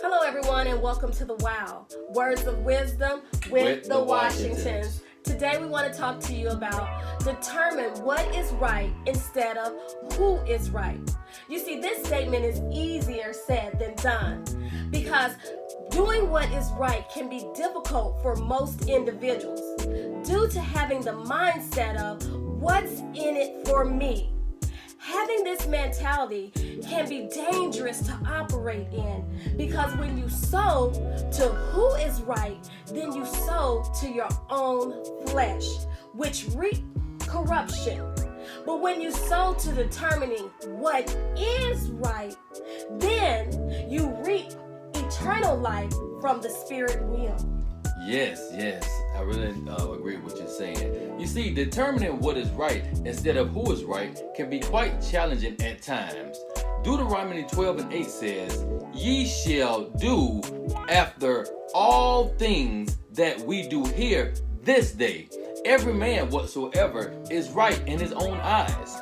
Hello, everyone, and welcome to the WOW Words of Wisdom with the Washingtons. Today, we want to talk to you about determine what is right instead of who is right. You see, this statement is easier said than done because doing what is right can be difficult for most individuals due to having the mindset of what's in it for me. Having this mentality can be dangerous to operate in because when you sow to who is right, then you sow to your own flesh, which reap corruption. But when you sow to determining what is right, then you reap eternal life from the spirit realm. Yes, I really agree with what you're saying. You see, determining what is right instead of who is right can be quite challenging at times. Deuteronomy 12:8 says, "Ye shall do after all things that we do here this day. Every man whatsoever is right in his own eyes."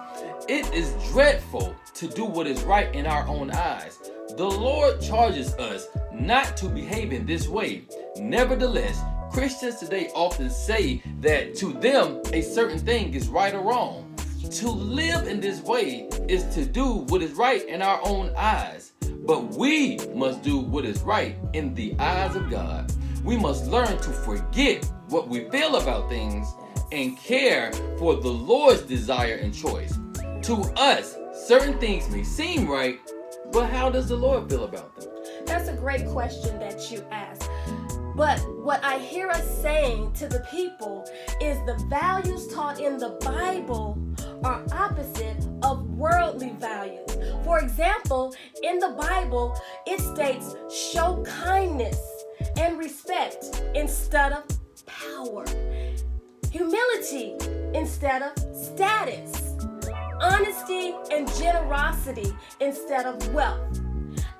It is dreadful to do what is right in our own eyes. The Lord charges us not to behave in this way. Nevertheless, Christians today often say that to them a certain thing is right or wrong. To live in this way is to do what is right in our own eyes. But we must do what is right in the eyes of God. We must learn to forget what we feel about things and care for the Lord's desire and choice. To us, certain things may seem right, but how does the Lord feel about them? That's a great question that you ask. But what I hear us saying to the people is the values taught in the Bible are opposite of worldly values. For example, in the Bible, it states, show kindness and respect instead of power, humility instead of status, honesty and generosity instead of wealth,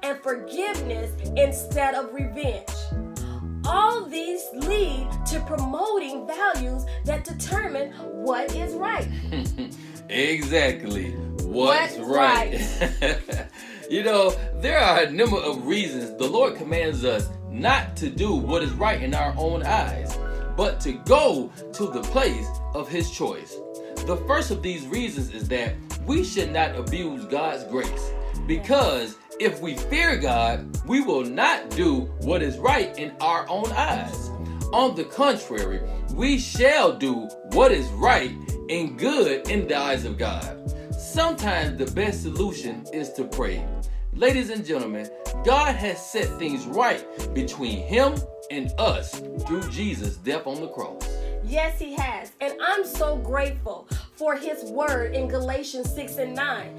and forgiveness instead of revenge. All these lead to promoting values that determine what is right. Exactly. What's right? You know, there are a number of reasons the Lord commands us not to do what is right in our own eyes, but to go to the place of His choice. The first of these reasons is that we should not abuse God's grace, because if we fear God, we will not do what is right in our own eyes. On the contrary, we shall do what is right and good in the eyes of God. Sometimes the best solution is to pray. Ladies and gentlemen, God has set things right between Him and us through Jesus' death on the cross. Yes, He has. And I'm so grateful for His word in Galatians 6:9.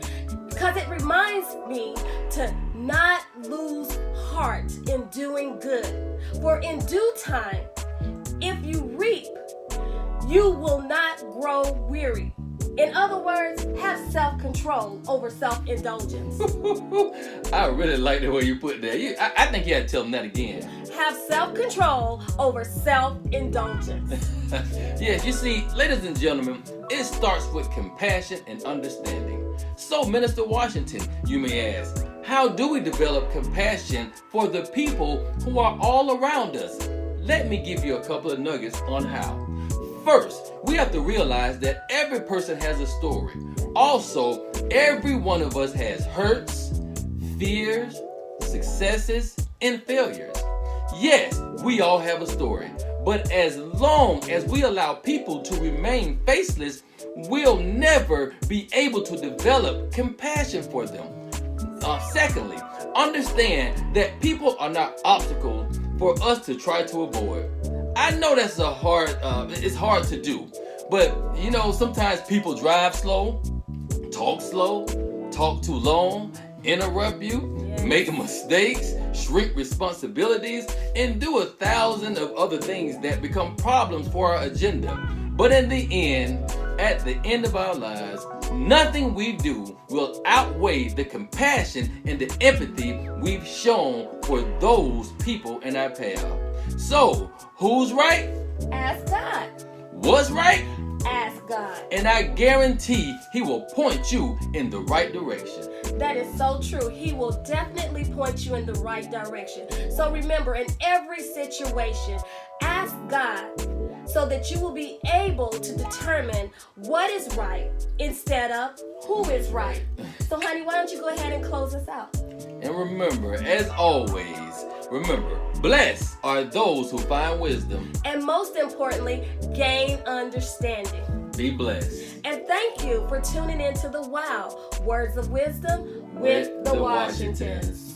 Because it reminds me to not lose heart in doing good. For in due time, if you reap, you will not grow weary. In other words, have self-control over self-indulgence. I really like the way you put that. I think you had to tell them that again. Have self-control over self-indulgence. Yes, you see, ladies and gentlemen, it starts with compassion and understanding. So, Minister Washington, you may ask, how do we develop compassion for the people who are all around us? Let me give you a couple of nuggets on how. First, we have to realize that every person has a story. Also, every one of us has hurts, fears, successes, and failures. Yes, we all have a story. But as long as we allow people to remain faceless, we'll never be able to develop compassion for them. Secondly, understand that people are not obstacles for us to try to avoid. I know that's it's hard to do, but you know, sometimes people drive slow, talk too long, interrupt you, make mistakes, shrink responsibilities, and do 1,000 of other things that become problems for our agenda. But in the end, at the end of our lives, nothing we do will outweigh the compassion and the empathy we've shown for those people in our path. So, who's right? Ask God. What's right? Ask God. And I guarantee He will point you in the right direction. That is so true. He will definitely point you in the right direction. So remember, in every situation, ask God so that you will be able to determine what is right instead of who is right. So honey, why don't you go ahead and close us out? And remember, as always, blessed are those who find wisdom. And most importantly, gain understanding. Be blessed. And thank you for tuning in to the Wow Words of Wisdom with the Washingtons.